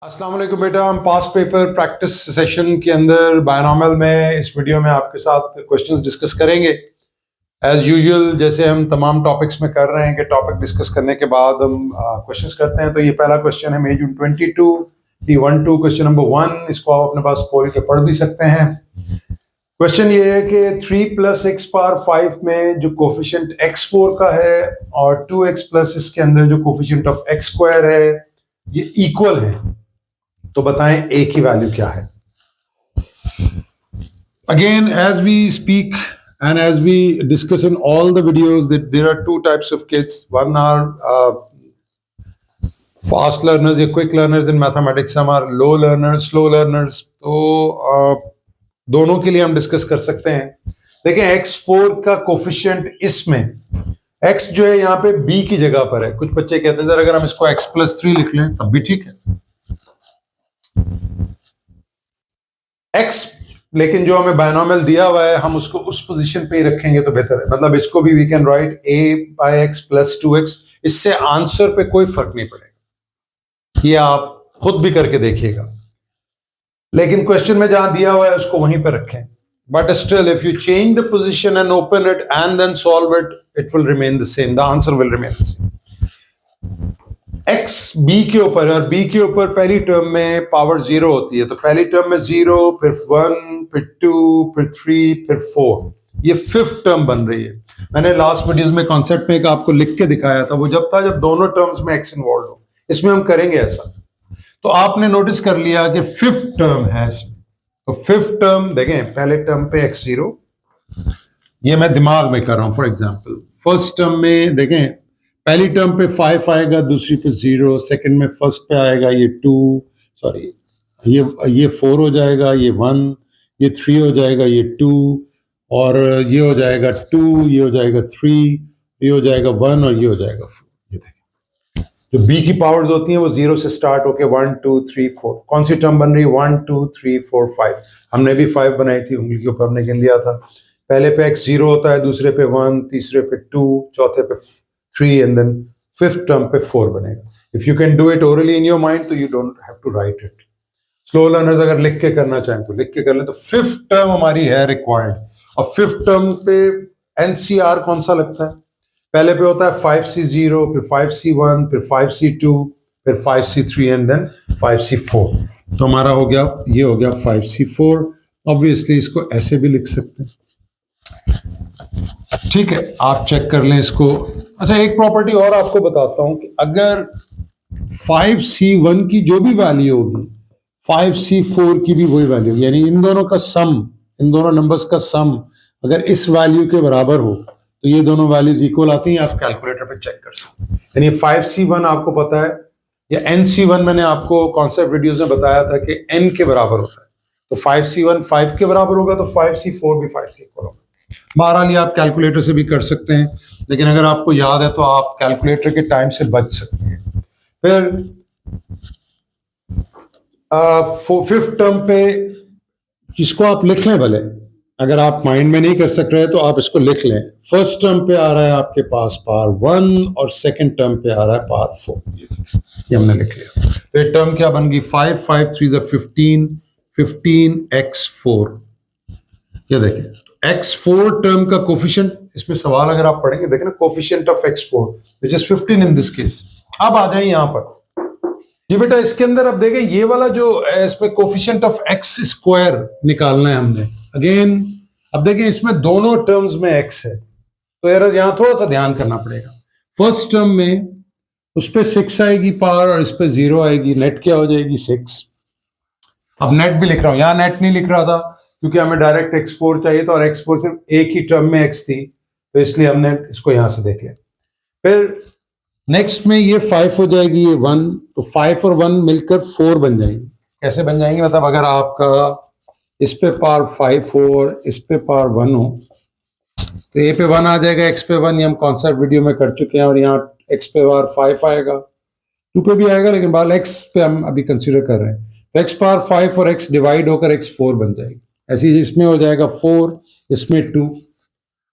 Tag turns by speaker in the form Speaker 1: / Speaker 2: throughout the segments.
Speaker 1: अस्सलाम वालेकुम बेटा, हम पास्ट पेपर प्रैक्टिस सेशन के अंदर बायनॉमियल में इस वीडियो में आपके साथ क्वेश्चंस डिस्कस करेंगे। एज यूजुअल जैसे हम तमाम टॉपिक्स में कर रहे हैं कि टॉपिक डिस्कस करने के बाद हम क्वेश्चंस करते हैं। तो ये पहला क्वेश्चन है मेजून 22 P12 क्वेश्चन नंबर 1। इसको आप अपने पास खोल के पढ़ भी सकते हैं। क्वेश्चन ये है कि 3 + x पावर 5 में जो कोफिशिएंट x4 का है और 2x प्लस इसके अंदर जो कोफिशिएंट ऑफ x² है ये इक्वल है, तो बताएं a की वैल्यू क्या है। Again, as we speak and as we discuss in all the videos that there are two types of kids. One are fast learners या quick learners in mathematics, some are low learners, slow learners. तो दोनों के लिए हम discuss कर सकते हैं। देखें x4 का कोफिशिएंट इसमें x जो है यहाँ पे b की जगह पर है। कुछ बच्चे कहते हैं सर अगर हम इसको x + 3 लिख लें तब भी ठीक है x, लेकिन जो हमें बायनॉमियल दिया हुआ है हम उसको उस पोजीशन पे ही रखेंगे तो बेहतर है। मतलब इसको भी we can write a/x + 2x। इससे आंसर पे कोई फर्क नहीं पड़ेगा, ये आप खुद भी करके देखिएगा। लेकिन क्वेश्चन में जहां दिया हुआ है उसको वहीं पे रखें। But still if you change the position and open it and then solve it, it will remain the same, the answer will remain the same. x b के ऊपर है और b के ऊपर पहली टर्म में पावर 0 होती है, तो पहली टर्म में 0, फिर 1, फिर 2, फिर 3, फिर 4, ये 5th टर्म बन रही है। मैंने लास्ट वीडियोस में कॉन्सेप्ट में एक आपको लिख के दिखाया था, वो जब था जब दोनों टर्म्स में x इन्वॉल्व हो। इसमें हम करेंगे ऐसा। तो आपने नोटिस कर लिया कि 5th टर्म है इसमें। तो 5th टर्म देखें, पहले टर्म पे x0, ये मैं दिमाग में कर रहा हूं। फॉर एग्जाम्पल फर्स्ट टर्म में देखें, पहली टर्म पे 5 आएगा, दूसरी पे 0, सेकंड में फर्स्ट पे आएगा ये 2, सॉरी ये 4 हो जाएगा, ये 1, ये 3 हो जाएगा, ये 2, और ये हो जाएगा 2, ये हो जाएगा 3, ये हो जाएगा 1 और ये हो जाएगा 4। ये देखिए जो b की पावर्स होती हैं वो 0 से स्टार्ट होके 1, 2, 3, 4। कौन सी टर्म बन रही है? 1, 2, 3, 4, 5। हमने भी 5 बनाई थी, उंगली के ऊपर हमने गिन लिया था। पहले पे x0 होता है, दूसरे पे 1, तीसरे पे 2, चौथे पे 3 and then 5th टर्म पे 4 बनेगा। If you can do it orally in your mind तो you don't have to write it. Slow learners अगर लिख के करना चाहें तो लिख के कर लें। तो 5th टर्म हमारी है रिक्वायर्ड, और 5th टर्म पे एनसीआर कौन सा लगता है? पहले पे होता है 5c0, फिर 5c1, फिर 5c2, फिर 5c3 एंड देन 5c4। तो हमारा हो गया, ये हो गया 5c4। ऑब्वियसली इसको ऐसे भी लिख सकते हैं, ठीक है, आप चेक कर लें इसको। अच्छा, एक प्रॉपर्टी और आपको बताता हूं कि अगर 5c1 की जो भी वैल्यू होगी 5c4 की भी वही वैल्यू, यानी इन दोनों का सम, इन दोनों नंबर्स का सम अगर इस वैल्यू के बराबर हो तो ये दोनों वैल्यूज इक्वल आती हैं। आप कैलकुलेटर पे चेक कर सकते हैं। यानी 5c1 आपको पता है, या nc1 मैंने आपको कॉन्सेप्ट वीडियोस में बताया था कि n के बराबर होता है। तो 5c1 5 के बराबर होगा तो 5c4 भी 5 के इक्वल होगा। बहरहाल ये आप कैलकुलेटर से भी कर सकते हैं, लेकिन अगर आपको याद है तो आप कैलकुलेटर के टाइम से बच सकते हैं। फिर 5th टर्म पे जिसको आप लिख लें, भले अगर आप माइंड में नहीं कर सक रहे तो आप इसको लिख लें। फर्स्ट टर्म पे आ रहा है आपके पास पावर 1 और सेकंड टर्म पे आ रहा है पावर 4। ये हमने लिख लिया। फिर टर्म क्या बन गई? 5, 5, 3 15, 15x4। ये देखिए x4 टर्म का कोफिशिएंट, इसमें सवाल अगर आप पढ़ेंगे देखें ना, coefficient of x4 which is 15 in this case. अब आ जाए यहां पर जी बेटा, इसके अंदर अब देखें ये वाला जो इसमें कोफिशिएंट ऑफ x² निकालना है हमने। अगेन अब देखें इसमें दोनों टर्म्स में x है, तो यार यहां थोड़ा सा ध्यान करना पड़ेगा। फर्स्ट टर्म में उस पर 6 आएगी पावर और इस पर 0 आएगी, नेट क्या हो जाएगी? 6। अब नेट भी लिख रहा हूं, यहां नेट नहीं लिख रहा था क्योंकि हमें डायरेक्ट x4 चाहिए था और x4 सिर्फ एक ही टर्म में x थी, तो इसलिए हमने इसको यहां से देख लिया। फिर नेक्स्ट में ये 5 हो जाएगी, ये 1, तो 5 और 1 मिलकर 4 बन जाएंगे। कैसे बन जाएंगे? मतलब अगर आपका इस पे पावर 5 हो और इस पे पावर 1 हो तो a पे 1 आ जाएगा, x पे 1, ये हम कॉन्सेप्ट वीडियो में कर चुके हैं, और यहाँ x पे पावर 5 आएगा, 2 पे भी आएगा, लेकिन बाल x पे हम अभी कंसीडर कर रहे हैं। तो x पावर 5 और x डिवाइड होकर x4 बन जाएगी। ऐसे ही इसमें हो जाएगा 4, इसमें 2।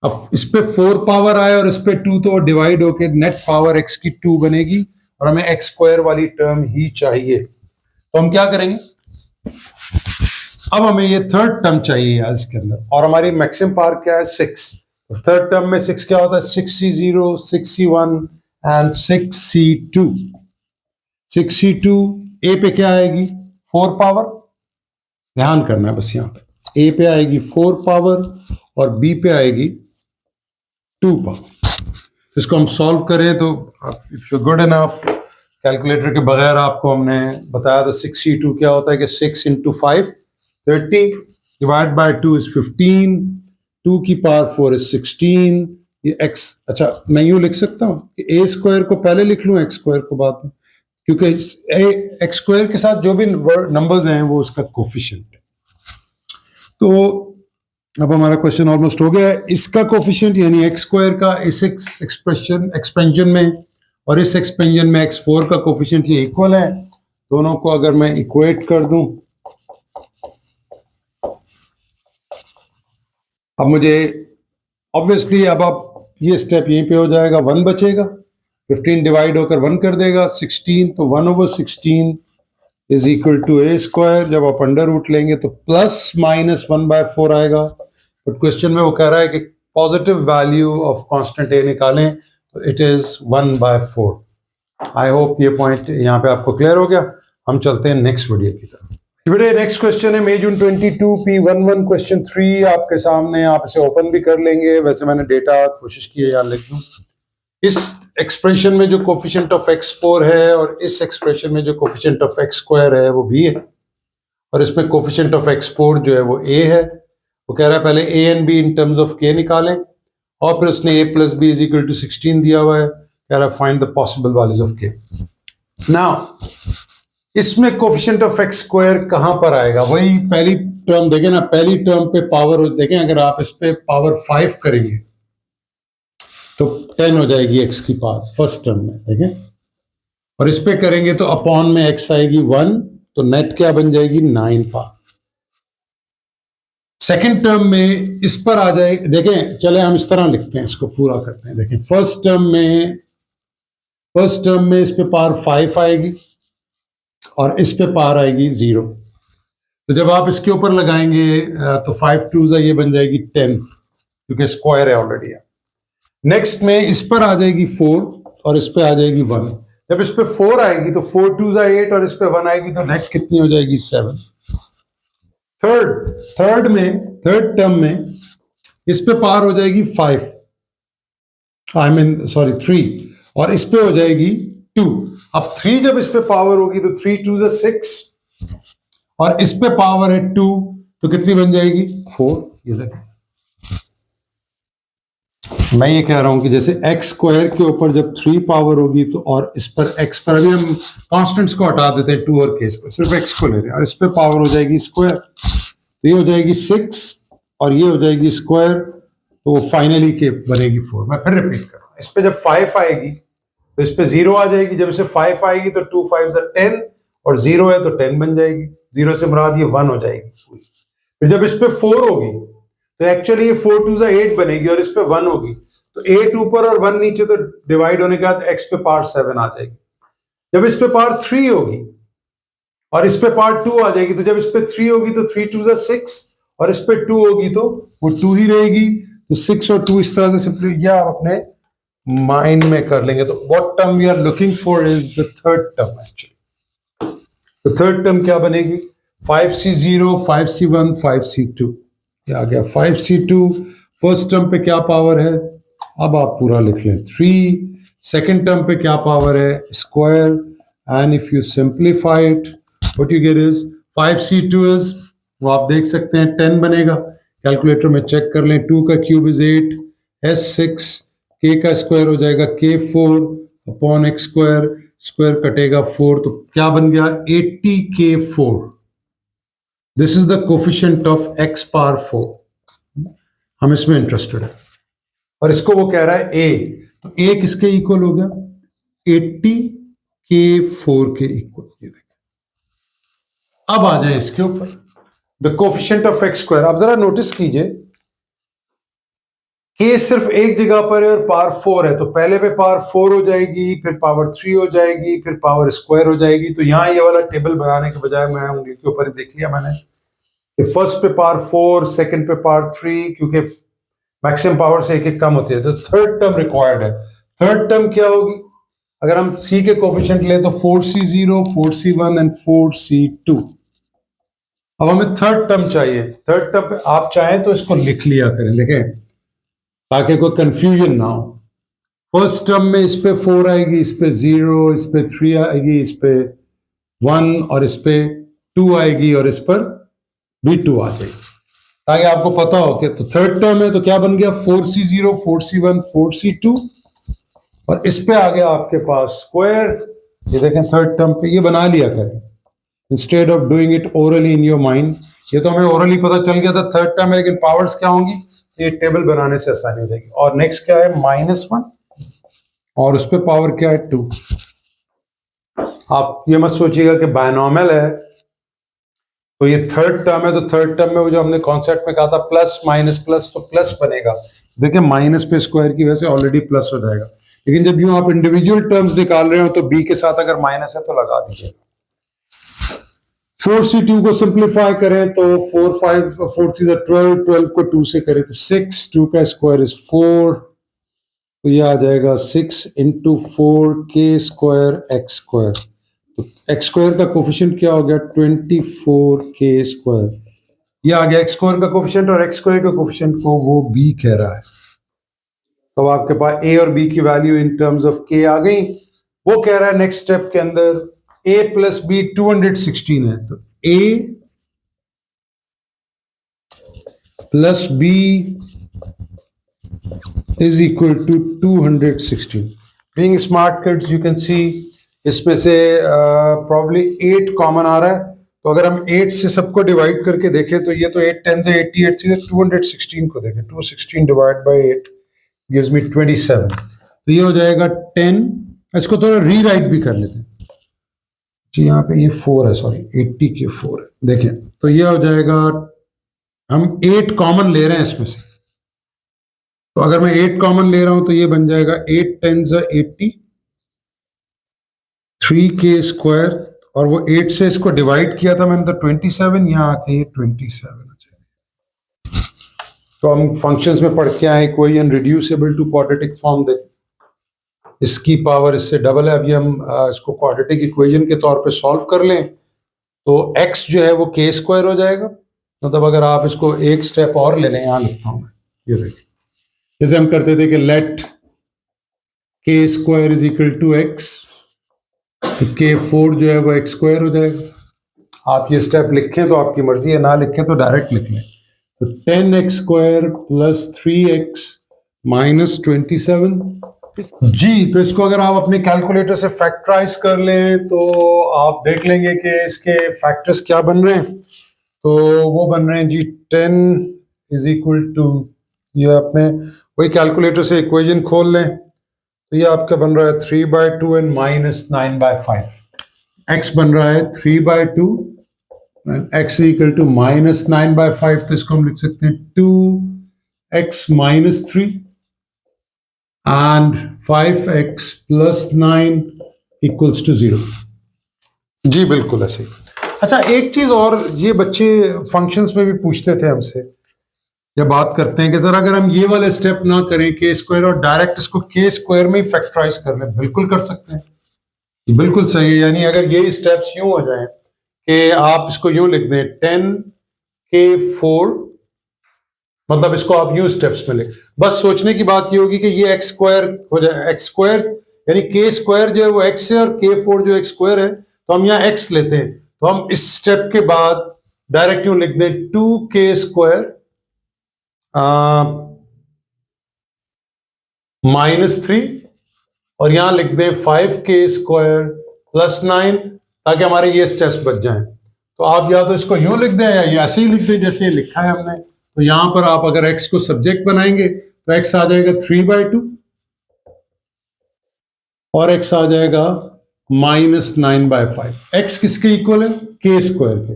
Speaker 1: अब इस पे 4 पावर आए और इस पे 2, तो डिवाइड होकर नेट पावर x की 2 बनेगी, और हमें x² वाली टर्म ही चाहिए। तो हम क्या करेंगे, अब हमें ये थर्ड टर्म चाहिए यार इसके अंदर, और हमारी मैक्सिमम पावर क्या है 6। तो थर्ड टर्म में 6 क्या होता है, 6C0, 6C1 and 6C2। 6C2 ए पे क्या आएगी 4 पावर, ध्यान करना है बस यहाँ पे, ए पे आएगी 4 पावर और बी पे आएगी 2 पावर। इसको हम सॉल्व करें तो if you good enough, calculator के बगैर आपको हमने बताया था 6C2 क्या होता है कि 6 × 5 30 डिवाइड बाय 2 इज 15, 2 की पावर 4 इज 16, ये x, अच्छा मैं यूं लिख सकता हूं कि a स्क्वायर को पहले लिख लूं x स्क्वायर को बाद में, क्योंकि x स्क्वायर के साथ जो भी नंबर्स हैं वो उसका कोफिशिएंट है। तो अब हमारा क्वेश्चन ऑलमोस्ट हो गया है। इसका कोफिशिएंट यानी एक्स स्क्वायर का इस एक्सपेंशन में और इस एक्सपेंशन में x4 का कोफिशिएंट ये इक्वल है। दोनों को अगर मैं इक्वेट कर दूं, अब मुझे ऑब्वियसली अब आप ये स्टेप यहीं पे हो जाएगा, 1 बचेगा, 15 डिवाइड होकर 1 कर देगा 16, तो 1/16 is equal to a square. जब आप अंडर रूट लेंगे तो प्लस माइनस 1/4 आएगा। बट क्वेश्चन में वो कह रहा है कि पॉजिटिव वैल्यू ऑफ कांस्टेंट ए निकालें, तो इट इज 1/4। आई होप ये पॉइंट यहाँ पे आपको क्लियर हो गया। हम चलते हैं नेक्स्ट वीडियो की तरफ। बेटे नेक्स्ट क्वेश्चन है May June 22 P11 क्वेश्चन 3 आपके सामने, आप इसे ओपन भी कर लेंगे, वैसे मैंने डेटा कोशिश की है यार लिख दूं। इस एक्सप्रेशन में जो कोफिशिएंट ऑफ x4 है और इस एक्सप्रेशन में जो कोफिशिएंट ऑफ x² है वो b है, और इसमें कोफिशिएंट ऑफ x4 जो है वो a है। वो कह रहा है पहले a and b in terms of k निकालें, और फिर उसने a + b = 16 दिया हुआ है, कह रहा है find the possible values of k। Now इसमें कोफिशिएंट ऑफ x² कहां पर आएगा, वही पहली टर्म देखें ना, पहली टर्म पे पावर देखें, अगर आप इस पे पावर 5 करेंगे तो 10 हो जाएगी x की पावर फर्स्ट टर्म में, देखें, और इस पे करेंगे तो अपॉन में x आएगी 1, तो नेट क्या बन जाएगी 9 पावर। सेकंड टर्म में इस पर आ जाए, देखें चले हम इस तरह लिखते हैं, इसको पूरा करते हैं। देखें फर्स्ट टर्म में इस पे पावर 5 आएगी और इस पे पावर आएगी 0। तो जब आप इसके ऊपर लगाएंगे तो 5 2 ये बन जाएगी 10, क्योंकि स्क्वायर है ऑलरेडी। नेक्स्ट में इस पर आ जाएगी 4 और इस पे आ जाएगी 1। जब इस पे 4 आएगी तो 4 2 8 और इस पे 1 आएगी, तो नेट कितनी हो जाएगी 7। थर्ड टर्म में इस पे पावर हो जाएगी 5, 3, और इस पे हो जाएगी 2। अब 3 जब इस पे पावर होगी तो 3 2 6, और इस पे पावर है 2, तो कितनी बन जाएगी 4। ये देखिए मैं ये कह रहा हूं कि जैसे x² के ऊपर जब 3 पावर होगी तो, और इस पर x पर अभी हम कांस्टेंट्स को हटा देते हैं 2 और k पर, सिर्फ x को ले रहे हैं, और इस पे पावर हो जाएगी स्क्वायर, तो ये हो जाएगी 6 और ये हो जाएगी स्क्वायर, तो वो फाइनली के बनेगी 4। मैं फिर रिपीट कर रहा हूं, इस पे जब 5 आएगी तो इस पे 0 आ जाएगी, जब इसे 5 आएगी तो 2 5 10, और 0 है तो 10 बन जाएगी, 0 से मुराद ये 1 हो जाएगी। फिर जब इस पे 4 होगी तो एक्चुअली ये 4 2 8 बनेगी, और इस पे 1 होगी तो 8 ऊपर और 1 नीचे, तो डिवाइड होने के बाद x पे पावर 7 आ जाएगी। जब इस पे पावर 3 होगी और इस पे पावर 2 आ जाएगी, तो जब इस पे 3 होगी तो 3 2 6, और इस पे 2 होगी तो वो 2 ही रहेगी। तो 6 और 2 इस तरह से सिंपली या आप अपने माइंड में कर लेंगे। तो what term we are looking for is the third term actually. तो थर्ड टर्म क्या बनेगी, 5C0 5C1 5C2। क्या आ गया 5C2। फर्स्ट टर्म पे क्या पावर है, अब आप पूरा लिख लें 3। सेकेंड टर्म पे क्या पावर है square, and if you simplify it what you get is 5C2 is, वो आप देख सकते हैं 10 बनेगा। कैलकुलेटर में चेक कर लें, 2 का क्यूब इज 8, S6, k का स्क्वायर हो जाएगा K4 upon x square, square कटेगा 4, तो क्या बन गया 80K4। This is the coefficient of x power 4। हम इसमें इंटरेस्टेड है, और इसको वो कह रहा है a, तो a किसके इक्वल हो गया 80K4 के इक्वल। ये देखिए अब आ जाए इसके ऊपर the coefficient of x square. आप जरा नोटिस कीजिए के सिर्फ एक जगह पर है और पावर 4 है, तो पहले पे पावर 4 हो जाएगी, फिर पावर 3 हो जाएगी, फिर पावर स्क्वायर हो जाएगी। तो यहाँ ये वाला टेबल बनाने के बजाय मैं उंगली के ऊपर ही देख लिया मैंने, फर्स्ट पे पावर 4, सेकंड पे पावर 3, क्योंकि मैक्सिमम पावर से एक एक कम होती है। तो थर्ड टर्म रिक्वायर्ड है। थर्ड टर्म क्या होगी? अगर हम c के कोफिशिएंट लें तो 4c0, 4c1 एंड 4c2। अब हमें थर्ड टर्म चाहिए। थर्ड टर्म पे आप चाहें तो इसको लिख लिया करें, देखें, ताकि कोई कंफ्यूजन ना हो। फर्स्ट टर्म में इस पे 4 आएगी, इस पे 0, इस पे 3 आएगी, इस पे 1 और इस पे 2 आएगी और इस पर भी 2 आ जाएगी, ताकि आपको पता हो कि तो थर्ड टर्म है तो क्या बन गया 4c0, 4c1, 4c2 और इस पे आ गया आपके पास स्क्वायर। ये देखें थर्ड टर्म पे, ये बना लिया करें instead of doing it orally in your mind. ये तो हमें ओरली पता चल गया था थर्ड टर्म है, लेकिन पावर्स क्या होंगी ये टेबल बनाने से आसानी हो जाएगी। और नेक्स्ट क्या है -1 और उस पर पावर क्या है 2। आप ये मत सोचिएगा कि बायनॉमियल है तो ये थर्ड टर्म है, तो थर्ड टर्म में वो जो हमने कॉन्सेप्ट में कहा था प्लस माइनस प्लस, तो प्लस बनेगा। देखिए माइनस पे स्क्वायर की वजह से ऑलरेडी प्लस हो जाएगा, लेकिन जब यूं आप इंडिविजुअल टर्म्स निकाल रहे हो तो बी के साथ अगर माइनस है तो लगा दीजिए। 4c2 को सिंप्लीफाई करें तो 4 5 4 3 12, 12 को 2 से करें तो 6, 2 का स्क्वायर इज 4, तो ये आ जाएगा 6 इंटू 4 के स्क्वायर एक्स स्क्वायर। तो एक्स स्क्वायर का कोफिशिएंट क्या हो गया 24 के स्क्वायर। ये आ गया एक्स स्क्वायर का कोफिशिएंट, और एक्स स्क्वायर का कोफिशिएंट को वो बी कह रहा है। तो आपके पास ए और बी की वैल्यू इन टर्म्स ऑफ के आ गई। वो कह रहा है नेक्स्ट स्टेप के अंदर a प्लस बी 216 है, तो a plus b is equal to 216। Being smart kids you can see इसमें से प्रॉब्ली 8 कॉमन आ रहा है, तो अगर हम 8 से सबको डिवाइड करके देखें तो ये तो 8 10 से 88 से 216 को देखें, 216 डिवाइड बाय 8 गिव्स मी 27। तो ये हो जाएगा 10। इसको थोड़ा रीराइट भी कर लेते हैं जी, यहाँ पे ये 4 है, सॉरी 80 के 4 है। देखिए तो ये हो जाएगा, हम 8 कॉमन ले रहे हैं इसमें से, तो अगर मैं 8 कॉमन ले रहा हूं तो ये बन जाएगा 8 10 से 80, 3 के स्क्वायर, और वो 8 से इसको डिवाइड किया था मैंने तो 27, यहाँ आके ये 27 हो जाएगा। तो हम फंक्शंस में पढ़ के आए equation reducible to quadratic form, देखें इसकी पावर इससे डबल है। अभी हम इसको क्वाड्रेटिक इक्वेशन के तौर पे सॉल्व कर लें तो x जो है वो के स्क्वायर हो जाएगा। मतलब अगर आप इसको एक स्टेप और ले लें, यहाँ लिखता हूं मैं, ये देखिए जैसे हम करते थे कि let k square is equal to x, तो k4 जो है वो एक्स स्क्वायर हो जाएगा। आप ये स्टेप लिखें तो आपकी मर्जी है, ना लिखें तो डायरेक्ट लिख लें। तो 10x square plus 3x minus 27 जी। तो इसको अगर आप अपने कैलकुलेटर से फैक्टराइज कर लें तो आप देख लेंगे कि इसके फैक्टर्स क्या बन रहे हैं। तो वो बन रहे हैं जी 10 इज इक्वल टू, ये अपने वही कैलकुलेटर से इक्वेशन खोल लें तो ये आपका बन रहा है 3/2 एंड माइनस 9/5। x बन रहा है 3/2 and x equal to minus 9/5, तो इसको हम लिख सकते हैं 2x minus 3 and 5x plus 9 equals to 0। जी बिल्कुल ऐसे। अच्छा एक चीज और, ये बच्चे फंक्शंस में भी पूछते थे हमसे, या बात करते हैं कि सर अगर हम ये वाले स्टेप ना करें के स्क्वायर और डायरेक्ट इसको के स्क्वायर में ही फैक्टराइज कर लें, बिल्कुल कर सकते हैं, बिल्कुल सही है। यानी अगर ये स्टेप्स यूं हो जाएं कि आप इसको यूं लिख दें 10k4, मतलब इसको आप यूं स्टेप्स में लिख, बस सोचने की बात ये होगी कि ये एक्स स्क्वायर हो जाए, एक्स स्क्वायर यानी के स्क्वायर जो है वो एक्स है और k4 जो एक्स स्क्वायर है, तो हम यहाँ एक्स लेते हैं, तो हम इस स्टेप के बाद डायरेक्ट यूं लिख दें 2k स्क्वायर माइनस 3 और यहां लिख दें 5k स्क्वायर प्लस 9, ताकि हमारे ये स्टेप्स बच जाएं। तो आप या तो इसको यूं लिख दें या ऐसे ही लिख दें जैसे लिखा है हमने। तो यहां पर आप अगर x को सब्जेक्ट बनाएंगे तो x आ जाएगा 3/2 और x आ जाएगा माइनस 9/5। x किसके इक्वल है? के स्क्वायर के।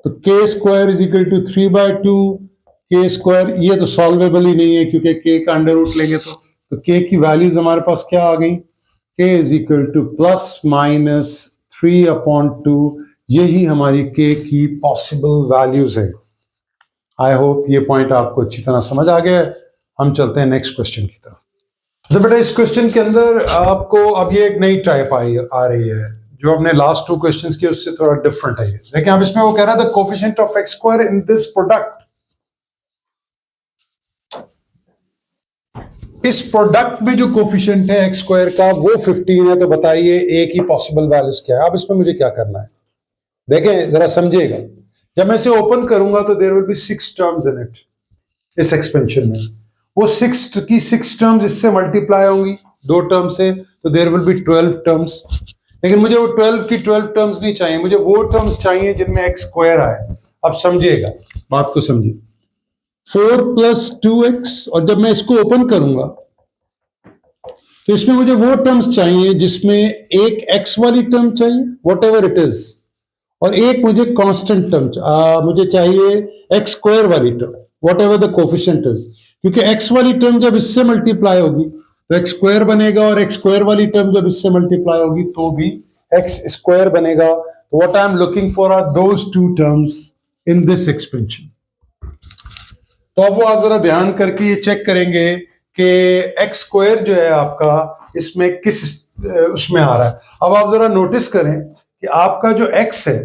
Speaker 1: तो के स्क्वायर इज इक्वल टू 3/2 के स्क्वायर, ये तो सॉल्वेबल ही नहीं है क्योंकि के का अंडर रूट लेंगे तो के की वैल्यूज हमारे पास क्या आ गई, के is equal two plus minus 3/2, यही हमारी के की पॉसिबल वैल्यूज है। आई होप ये पॉइंट आपको अच्छी तरह समझ आ गया है। हम चलते हैं नेक्स्ट क्वेश्चन की तरफ। तो बेटा इस क्वेश्चन के अंदर आपको अब ये एक नई टाइप आ रही है, जो हमने लास्ट 2 क्वेश्चंस किए उससे थोड़ा डिफरेंट है ये। देखिए अब इसमें वो कह रहा था coefficient of x square in this product, इस प्रोडक्ट में जो कोफिशिएंट है एक्स स्क्वायर का वो 15 है, तो बताइए ए की पॉसिबल वैल्यूज क्या है। अब इसमें मुझे क्या करना है, देखें जरा समझिएगा। जब मैं इसे ओपन करूंगा तो there will be 6 terms in it, इस एक्सपेंशन में वो 6 की 6 टर्म्स इससे मल्टीप्लाई होंगी 2 टर्म से, तो देयर विल बी 12 टर्म्स। लेकिन मुझे वो 12 की 12 टर्म्स नहीं चाहिए, मुझे वो टर्म्स चाहिए जिनमें एक्स स्क्वायर आए। अब समझिएगा, बात को समझिए। 4 + 2x, और जब मैं इसको ओपन करूंगा तो इसमें मुझे वो टर्म्स चाहिए जिसमें एक x वाली टर्म चाहिए वॉट एवर इट इज, और एक मुझे कांस्टेंट टर्म मुझे चाहिए एक्स स्क्वायर वाली term what ever the coefficient is, क्योंकि x वाली टर्म जब इससे मल्टीप्लाई होगी तो एक्स स्क्वायर बनेगा, और एक्स स्क्वायर वाली टर्म जब इससे मल्टीप्लाई होगी तो भी एक्स स्क्वायर बनेगा। तो what I am looking for are those 2 terms in this expansion. तो अब वो आप जरा ध्यान करके ये चेक करेंगे कि एक्स स्क्वायर जो है आपका इसमें किस उसमें आ रहा है। अब आप जरा नोटिस करें कि आपका जो एक्स है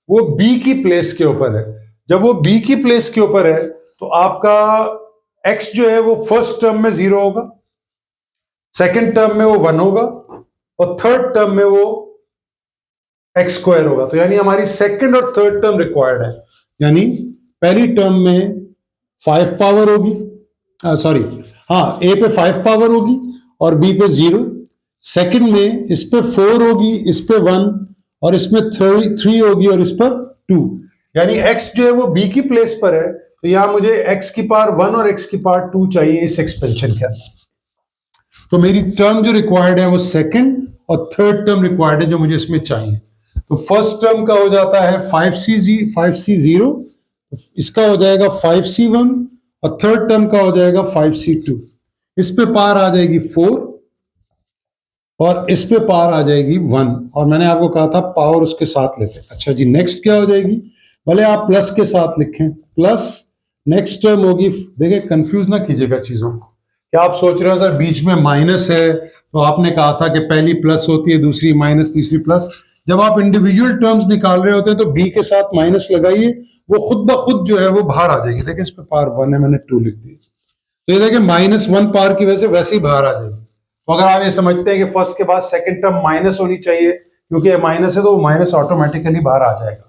Speaker 1: वो बी की प्लेस के ऊपर है। जब वो बी की प्लेस के ऊपर है तो आपका एक्स जो है वो फर्स्ट टर्म में 0 होगा, सेकंड टर्म में वो 1 होगा, और थर्ड टर्म में वो एक्स स्क्वायर होगा। तो यानी हमारी सेकंड और थर्ड टर्म रिक्वायर्ड है, यानी पहली टर्म में 5 पावर होगी, सॉरी हाँ, ए पे 5 पावर होगी और बी पे 0, सेकंड में इस पे 4 होगी, इस पे 1, और इसमें 3 होगी और इस पर 2। यानी x जो है वो b की प्लेस पर है, तो यहां मुझे x की पावर 1 और x की पावर 2 चाहिए इस एक्सपेंशन के अंदर। तो मेरी टर्म जो रिक्वायर्ड है वो सेकंड और थर्ड टर्म रिक्वायर्ड है जो मुझे इसमें चाहिए। तो फर्स्ट टर्म का हो जाता है 5c0, इसका हो जाएगा 5c1, और थर्ड टर्म का हो जाएगा 5c2। इस पे पार आ जाएगी 4 और इस पे पार आ जाएगी 1, और मैंने आपको कहा था पावर उसके साथ लेते हैं। अच्छा जी, नेक्स्ट क्या हो जाएगी, भले आप प्लस के साथ लिखें, प्लस नेक्स्ट टर्म होगी, देखिए कंफ्यूज ना कीजिएगा चीजों को। क्या आप सोच रहे हो सर बीच में माइनस है, तो आपने कहा था कि पहली प्लस होती है, दूसरी माइनस, तीसरी प्लस। जब आप इंडिविजुअल टर्म्स निकाल रहे होते हैं तो बी के साथ माइनस लगाइए, वो खुद ब खुद जो है वो बाहर आ जाएगी। देखिए इस पे पावर 1 है, मैंने 2 लिख दी, तो ये देखिए -1 पावर की वजह से वैसे ही बाहर आ जाएगी। तो अगर आप ये समझते हैं कि फर्स्ट के बाद सेकंड टर्म माइनस होनी चाहिए क्योंकि ये माइनस है, तो वो माइनस ऑटोमेटिकली बाहर आ जाएगा।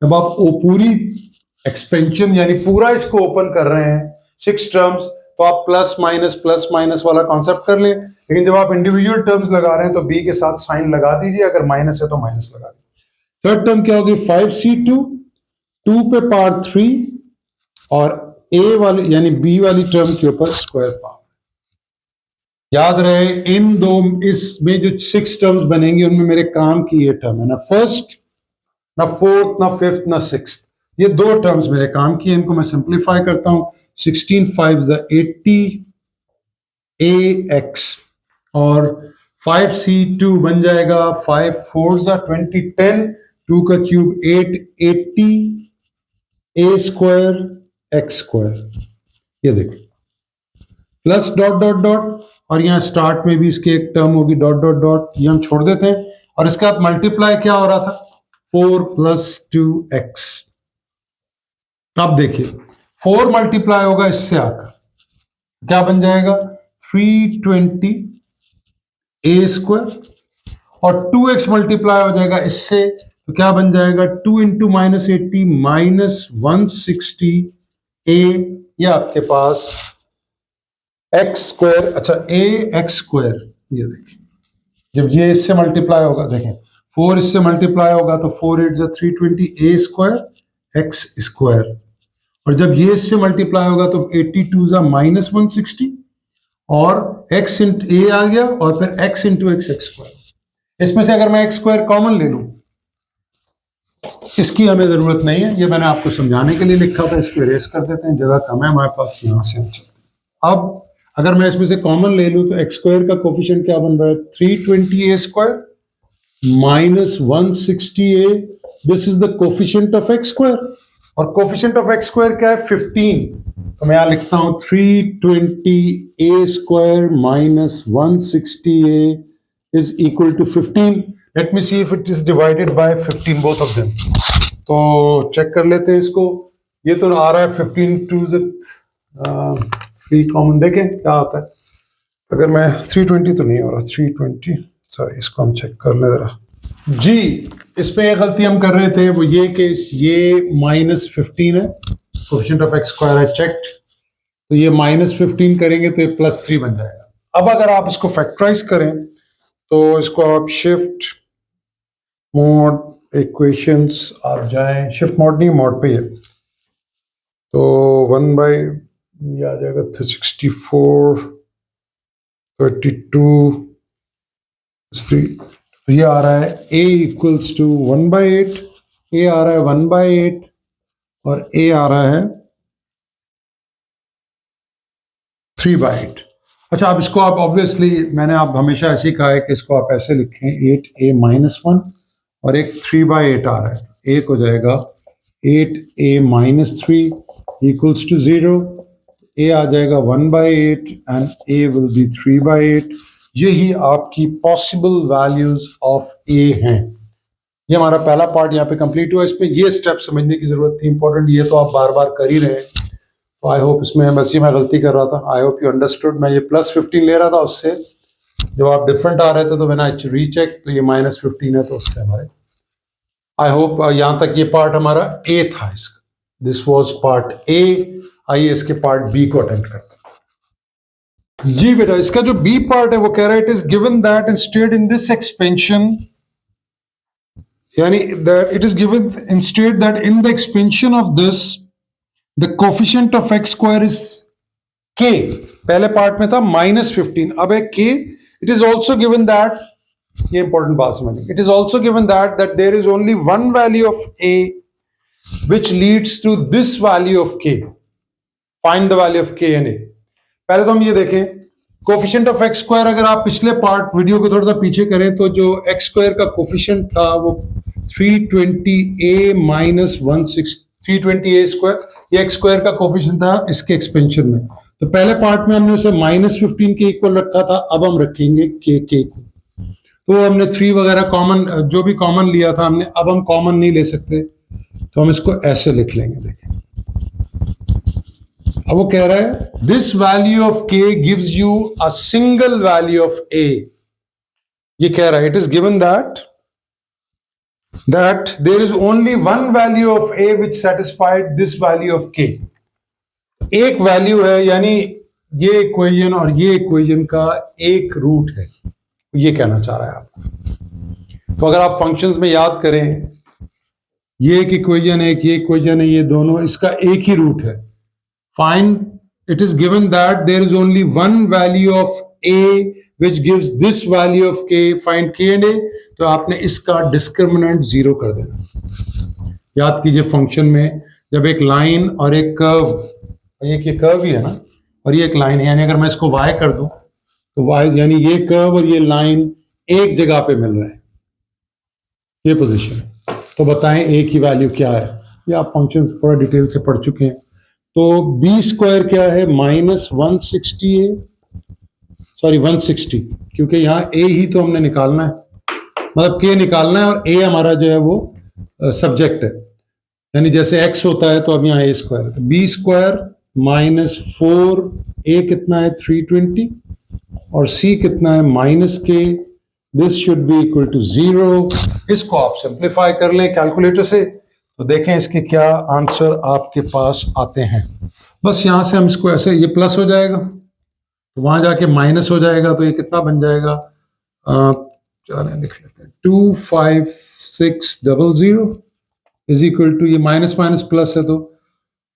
Speaker 1: जब आप वो पूरी एक्सपेंशन यानी पूरा इसको ओपन कर रहे हैं 6 टर्म्स, तो आप प्लस माइनस वाला कॉन्सेप्ट कर लें। लेकिन जब आप इंडिविजुअल टर्म्स लगा रहे हैं तो बी के साथ साइन लगा दीजिए, अगर माइनस है तो माइनस लगा दीजिए। थर्ड टर्म क्या होगी, 5c2, 2 पे पावर 3, और ए वाली यानी बी वाली टर्म के ऊपर स्क्वायर पावर। याद रहे इन दो, इसमें जो 6 टर्म्स बनेंगी उनमें मेरे काम की ये टर्म है, ना फर्स्ट, ना फोर्थ, ना फिफ्थ, ना सिक्स्थ, ये 2 टर्म्स मेरे काम की है। इनको मैं सिंप्लीफाई करता हूं, 16 5 80 ax, और 5c2 बन जाएगा 5 4 20 10, 2 का cube 8 80 a square x square. ये देखिए प्लस डॉट डॉट डॉट, और यहां स्टार्ट में भी इसके एक टर्म होगी डॉट डॉट डॉट, ये हम छोड़ देते हैं। और इसके बाद मल्टीप्लाई क्या हो रहा था, 4 + 2x। अब देखिए 4 मल्टीप्लाई होगा इससे आकर, क्या बन जाएगा 320 a स्क्वायर, और 2x मल्टीप्लाई हो जाएगा इससे, तो क्या बन जाएगा 2 × -80 -160 a, ये आपके पास एक्स स्क्वायर। अच्छा ए एक्स स्क्वायर, ये देखिए जब ये इससे मल्टीप्लाई होगा, देखें 4 इससे मल्टीप्लाई होगा तो 4 8 320 a स्क्वायर एक्स स्क्वायर, और जब ये इससे मल्टीप्लाई होगा तो 82 -160, और x इंटू ए आ गया, और फिर x × x स्क्वायर। इसमें से अगर मैं x स्क्वायर कॉमन ले लूं इसकी हमें जरूरत नहीं है, ये मैंने आपको समझाने के लिए लिखा था, इसको इरेज कर देते हैं, जगह कम है हमारे पास, यहां से हम चलते हैं। अब अगर मैं इसमें से कॉमन ले लूं तो एक्स स्क्वायर का कोफिशिएंट क्या बन रहा है, 320 a square minus 160 a, this is the coefficient of x square, और कोफिशिएंट ऑफ एक्स स्क्वायर क्या है, 15, तो मैं यहां लिखता हूं 320 a square minus 160 a is equal to 15. Let me see if it is divided by 15, both of them. तो check कर लेते हैं इसको, ये तो आ रहा है 15 टू 3 कॉमन, देखें क्या आता है। अगर मैं 320 तो नहीं हो रहा, 320 सॉरी, इसको हम चेक कर लें जरा जी। इसमें एक गलती हम कर रहे थे, वो ये कि ये माइनस 15 है, कोफिशिएंट ऑफ एक्स स्क्वायर है चेक्ड, तो ये माइनस 15 करेंगे तो ये प्लस 3 बन जाएगा। अब अगर आप इसको फैक्टराइज करें तो इसको आप शिफ्ट मोड इक्वेशंस आप जाएं, शिफ्ट मोड नहीं मोड पे है, तो 1 बाई ये आ जाएगा 64 32 3, तो ये आ रहा है a इक्वल्स टू 1/8, ए आ रहा है 1/8 और a आ रहा है 3/8। अच्छा, अब इसको आप ऑब्वियसली, मैंने आप हमेशा ऐसे ही कहा है कि इसको आप ऐसे लिखें 8a माइनस 1 और एक 3/8 आ रहा है, तो एक हो जाएगा 8a minus 3 equals to 0, a आ जाएगा 1/8 एंड a विल बी 3/8। यही आपकी पॉसिबल वैल्यूज ऑफ a हैं। ये हमारा पहला पार्ट यहाँ पे कंप्लीट हुआ। इसमें ये स्टेप समझने की जरूरत थी इंपॉर्टेंट, ये तो आप बार बार कर ही रहे हैं, तो आई होप इसमें बस ये मैं गलती कर रहा था, आई होप यू अंडरस्टूड। मैं ये प्लस 15 ले रहा था, उससे जब आप डिफरेंट आ रहे थे तो मैंने रीचेक, तो ये माइनस 15 है, तो उससे हमारे आई होप यहाँ तक ये पार्ट हमारा ए था इसका, दिस वाज पार्ट ए। आइए इसके पार्ट बी को अटेंड करते हैं। जी बेटा, इसका जो बी पार्ट है वो कह रहा है it is given that instead in this expansion, यानी that it is given instead that in the expansion of this the coefficient of x square is k, पहले पार्ट में था माइनस 15, अब है k। it is also given that, ये important बात समझिए, it is also given that there is only one value of a which leads to this value of k, find the value of k and a। पहले तो हम ये देखें coefficient of x square, अगर आप पिछले पार्ट वीडियो को थोड़ा सा पीछे करें तो जो एक्स स्क्वायर का कोफिशिएंट था वो 320a माइनस 160, 320a स्क्वायर, ये एक्स स्क्वायर का कोफिशिएंट था इसके एक्सपेंशन में। तो पहले पार्ट में हमने उसे माइनस 15 के इक्वल रखा था, अब हम रखेंगे के को, तो हमने 3 वगैरह कॉमन, जो भी कॉमन लिया था हमने, अब हम कॉमन नहीं ले सकते, तो हम इसको ऐसे लिख लेंगे। देखें, अब वो कह रहा है this value of k gives you a single value of a। ये कह रहा है it is given that there is only one value of a which satisfied this value of k। एक वैल्यू है, यानी ये इक्वेशन और ये इक्वेशन का एक रूट है, ये कहना चाह रहा है आपको। तो अगर आप फंक्शंस में याद करें, ये एक इक्वेशन है, ये इक्वेशन है, ये दोनों इसका एक ही रूट है। Find, it is given that there is only one value of a which gives this value of k, find k and a, तो आपने इसका डिस्क्रिमिनेंट 0 कर देना। याद कीजिए फंक्शन में जब एक लाइन और एक कर्व, ये कर्व ही है ना, और ये एक लाइन है, यानी अगर मैं इसको y कर दूं तो y, यानी ये कर्व और ये लाइन एक जगह पे मिल रहे हैं, ये पोजीशन। तो बताएं a की वैल्यू क्या है, ये आप फंक्शन पूरा डिटेल से पढ़ चुके हैं। तो b स्क्वायर क्या है, माइनस 160a, सॉरी 160, क्योंकि यहाँ a ही तो हमने निकालना है, मतलब k निकालना है, और a हमारा जो है वो सब्जेक्ट है, यानी जैसे x होता है तो अब यहाँ a स्क्वायर है, तो b स्क्वायर माइनस 4a कितना है 320, और c कितना है minus k, this should be equal to 0। इसको आप सिंप्लीफाई कर लें कैलकुलेटर से, तो देखें इसके क्या आंसर आपके पास आते हैं। बस यहाँ से हम इसको ऐसे, ये प्लस हो जाएगा तो वहां जाके माइनस हो जाएगा, तो ये कितना बन जाएगा, चलें लिख लेते हैं, 25600 इज इक्वल टू, ये माइनस माइनस प्लस है तो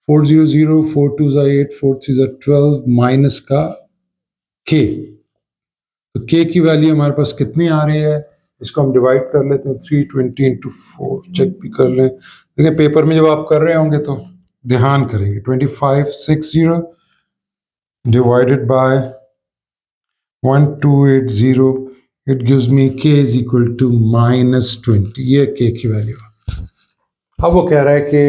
Speaker 1: 400, 4 2 8, 4 3 12 माइनस का k, तो k की वैल्यू हमारे पास कितनी आ रही है, इसको हम डिवाइड कर लेते हैं 320 इंटू 4, चेक भी कर लें। देखिए पेपर में जब आप कर रहे होंगे तो ध्यान करेंगे। 2560 divided by 1280, it gives me k is equal to -20। ये k की वैल्यू है। अब वो कह रहा है कि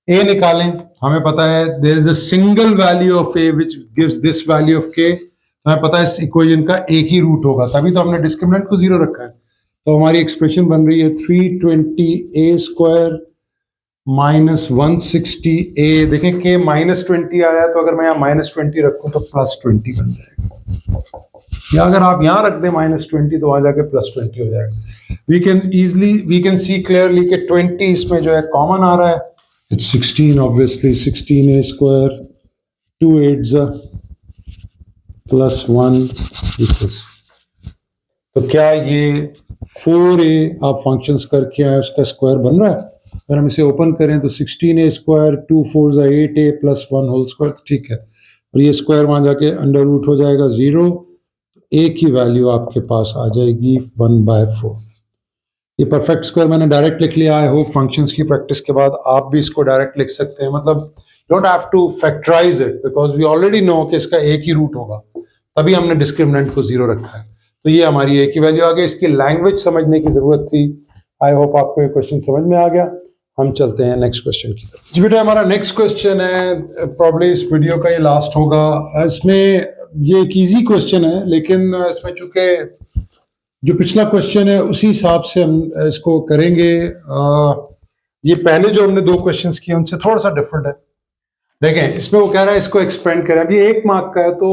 Speaker 1: a निकालें। हमें पता है there is a single value of a which gives this value of k। हमें पता है इस इक्वेशन का एक ही रूट होगा, तभी तो हमने डिस्क्रिमिनेंट को 0 रखा है। तो हमारी एक्सप्रेशन बन रही है 320a² माइनस 160a। देखें कि -20 आया, तो अगर मैं यहाँ -20 रखूं तो +20 बन जाएगा, या अगर आप यहाँ रख दें -20 तो वहां जाके +20 हो जाएगा। वी कैन सी क्लियरली कि 20 इसमें जो है कॉमन आ रहा है। It's 16 obviously, 16a² 2 8s +1 equals, तो क्या ये 4a आप फंक्शंस करके आए उसका स्क्वायर बन रहा है? अगर हम इसे ओपन करें तो 16a², 2 4s 8a +1 whole square, तो ठीक है। और ये स्क्वायर वहां जाके अंडर रूट हो जाएगा 0, a की वैल्यू आपके पास आ जाएगी 1/4। ये परफेक्ट स्क्वायर मैंने डायरेक्ट लिख लिया। आई होप फंक्शंस की प्रैक्टिस के बाद आप भी इसको डायरेक्ट लिख सकते हैं। मतलब don't have to factorise it because we already know कि इसका एक ही रूट होगा, तभी हमने डिस्क्रिमिनेंट को 0 रखा है। तो ये हमारी a की वैल्यू आ गई। इसकी लैंग्वेज समझने की जरूरत थी। आई होप आपको ये क्वेश्चन समझ में आ गया। हम चलते हैं नेक्स्ट क्वेश्चन की तरफ। जी बेटा, हमारा नेक्स्ट क्वेश्चन है, प्रॉब्ली इस वीडियो का ये लास्ट होगा। इसमें ये एक इजी क्वेश्चन है, लेकिन इसमें चूंकि जो पिछला क्वेश्चन है उसी हिसाब से हम इसको करेंगे। ये पहले जो हमने 2 क्वेश्चंस किए उनसे थोड़ा सा डिफरेंट है। देखें, इसमें वो कह रहा है इसको एक्सपेंड करें। अभी 1 मार्क का है, तो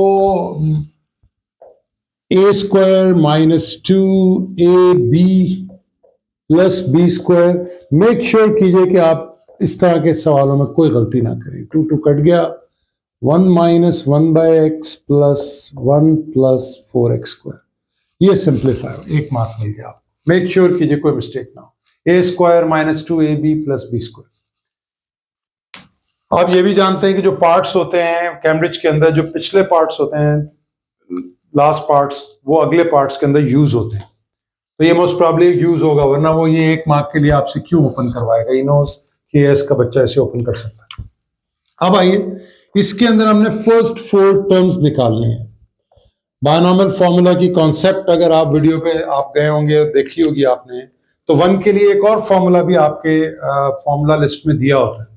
Speaker 1: a² minus 2ab plus b²। Make sure कीजिए कि आप इस तरह के सवालों में कोई गलती ना करें। 2 2 कट गया, 1 minus 1/x plus 1 plus 4x²। ये सिंप्लीफाई 1 मार्क मिल गया। मेक श्योर कीजिए कोई मिस्टेक ना हो। a² minus 2ab plus b²। आप ये भी जानते हैं कि जो पार्ट्स होते हैं कैम्ब्रिज के अंदर, जो पिछले पार्ट्स होते हैं, लास्ट पार्ट्स, वो अगले पार्ट्स के अंदर यूज होते हैं। तो ये मोस्ट प्रॉब्ली यूज होगा, वरना वो ये 1 मार्क के लिए आपसे क्यों ओपन करवाएगा। ही नोस कि एस का बच्चा ऐसे ओपन कर सकता है। अब आइए, इसके अंदर हमने फर्स्ट 4 टर्म्स निकालने हैं। बायनॉमियल फॉर्मूला की कॉन्सेप्ट अगर आप वीडियो पे आप गए होंगे, देखी होगी आपने, तो 1 के लिए एक और फॉर्मूला भी आपके फॉर्मूला लिस्ट में दिया होता है।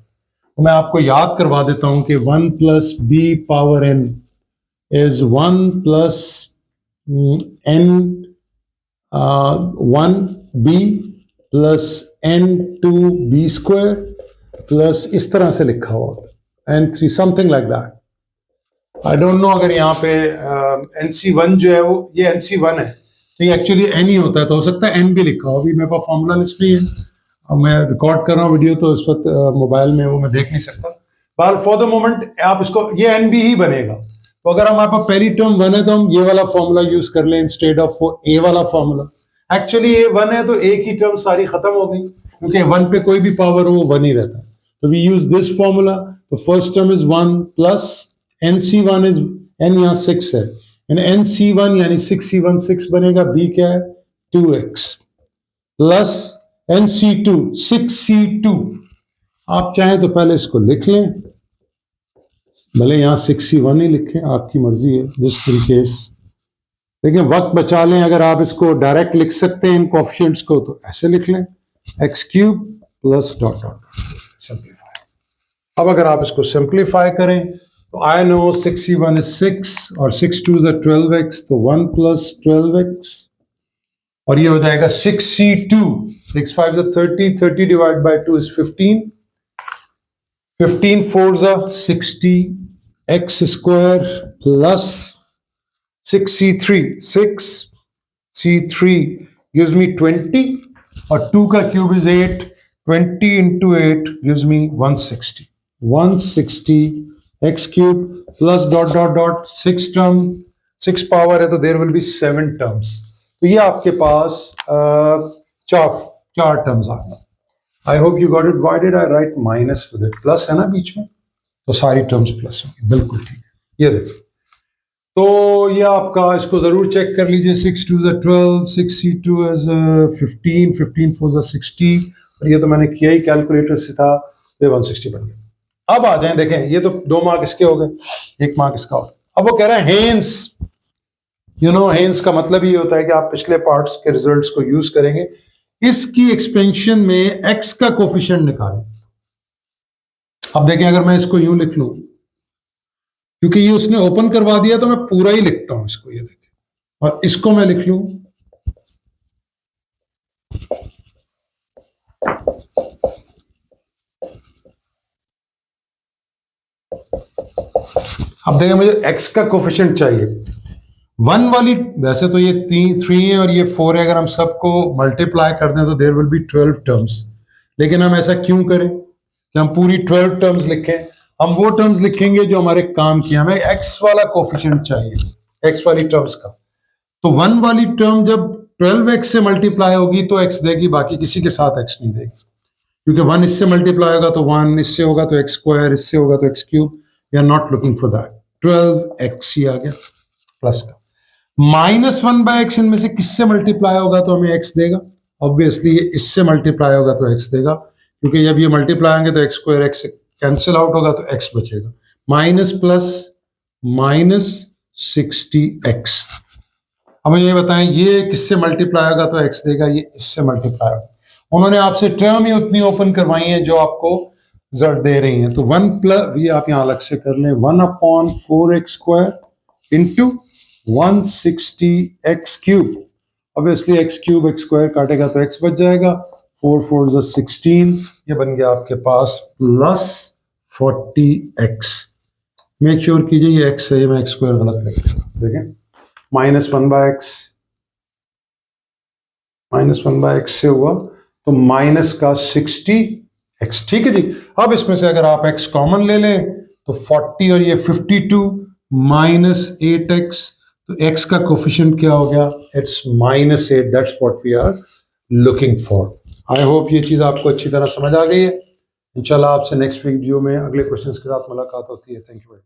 Speaker 1: तो मैं आपको याद करवा देता हूं कि 1 + b⁴n is 1 + n1b + n2b² plus इस तरह से लिखा हुआ होता है n3 something like that. I don't know अगर यहाँ पे NC1 जो है वो ये NC1 है, तो ये एक्चुअली n ही होता है, तो हो सकता है n भी लिखा हो। अभी मेरे पास फॉर्मूला लिस्ट नहीं है, और मैं रिकॉर्ड कर रहा हूँ वीडियो, तो इस वक्त मोबाइल में वो मैं देख नहीं सकता। बट फॉर द मोमेंट आप इसको, ये NB ही बनेगा। तो अगर हमारे पास पहली टर्म 1 है, तो हम ये वाला फॉर्मूला यूज कर लें इंस्टेड ऑफ वो a वाला फॉर्मूला। एक्चुअली ये 1 है, तो a की टर्म सारी खत्म हो गई, क्योंकि 1 पे कोई भी पावर हो वो 1 ही रहता है। तो वी यूज दिस फॉर्मूला। तो first term is 1 plus NC1 is n यहाँ 6 है, एंड NC1 यानी 6C1 6 बनेगा, b क्या है 2x प्लस NC2 6C2। आप चाहें तो पहले इसको लिख लें, भले यहाँ 6C1 ही लिखें, आपकी मर्जी है। जस्ट इन केस देखिए, वक्त बचा लें। अगर आप इसको डायरेक्ट लिख सकते हैं इन कोएफिशिएंट्स को, तो ऐसे लिख लें x³ plus dot dot simplify. अब अगर आप इसको सिंप्लीफाई करें तो आई नो 6C1 is 6 और 6 2s are 12x, तो 1 प्लस 12x, और ये हो जाएगा 6C2। 6 5s are 30, 30 divided by 2 is 15, 15 4s are 60x² plus 6C3, 6C3 gives me 20, और 2 का cube is 8, 20 into 8 gives me 160, 160 x³ plus dot dot dot 6 term, 6 power है तो there will be 7 terms। तो ये आपके पास चार टर्म्स आ गए। I hope you got it. Why did I right minus with it? Plus है ना बीच में, तो सारी टर्म्स प्लस होंगी। बिल्कुल ठीक है। ये देखिए, तो ये आपका, इसको जरूर चेक कर लीजिए। 6 2 is 12, 6 C2 is 15, 15 4 is 60, और ये तो मैंने किया ही कैलकुलेटर से था, ये 160 बन गया। अब आ जाएं, देखें ये तो 2 मार्क इसके हो गए, 1 मार्क इसका और। अब वो कह रहा है हेन्स, हेन्स का मतलब ये होता है कि आप पिछले पार्ट्स के रिजल्ट्स को यूज करेंगे। इसकी एक्सपेंशन में एक्स का कोफिशिएंट निकालें। अब देखें, अगर मैं इसको यूं लिख लूं, क्योंकि ये उसने ओपन करवा दिया तो मैं पूरा ही लिखता हूं इसको, ये देखें, और इसको मैं लिख लूं अब देखें, मुझे x का कोफिशिएंट चाहिए 1 वाली। वैसे तो ये 3 है और ये 4 है, अगर हम सबको मल्टीप्लाई कर दें तो देयर विल बी 12 टर्म्स। लेकिन हम ऐसा क्यों करें कि हम पूरी 12 टर्म्स लिखें? हम वो टर्म्स लिखेंगे जो हमारे काम की। हमें x वाला कोफिशिएंट चाहिए, x वाली टर्म्स का। तो 1 वाली टर्म जब 12x से मल्टीप्लाई होगी तो x देगी, बाकी किसी के साथ x नहीं देगी, क्योंकि 1 इससे मल्टीप्लाई होगा तो 1, इससे होगा तो x स्क्वायर, इससे होगा तो x cube. We are not looking for that. 12x ही आ गया प्लस का। -1/x इनमें से किससे मल्टीप्लाई होगा तो हमें x देगा? ऑब्वियसली ये इससे मल्टीप्लाई होगा तो x देगा, क्योंकि जब ये मल्टीप्लाई होंगे तो x स्क्वायर x से कैंसिल आउट होगा तो x बचेगा। Minus plus -60x। अब मुझे ये बताएं, ये किससे मल्टीप्लाई होगा तो x देगा, ये इससे मल्टीप्लाई होगा। उन्होंने आपसे टर्म ही उतनी ओपन करवाई है जो आपको रिजल्ट दे रही हैं। तो 1 प्लस, ये आप यहां अलग से कर लें, 1/4x square into 160x cube. Obviously x cube x square काटेगा तो x बच जाएगा। 4 4 is 16, ये बन गया आपके पास प्लस 40x। मेक श्योर कीजिए ये x है, मैं x स्क्वायर गलत लिख रहा हूं। देखें, -1/x से हुआ तो माइनस का 60x। ठीक है जी। अब इसमें से अगर आप x कॉमन ले लें तो 40 और ये 52 -8x, तो x का कोफिशिएंट क्या हो गया? It's -8। That's what we are looking for. I hope ये चीज आपको अच्छी तरह समझ आ गई है। इंशाल्लाह आपसे नेक्स्ट वीडियो में अगले क्वेश्चंस के साथ मुलाकात होती है। Thank you very much.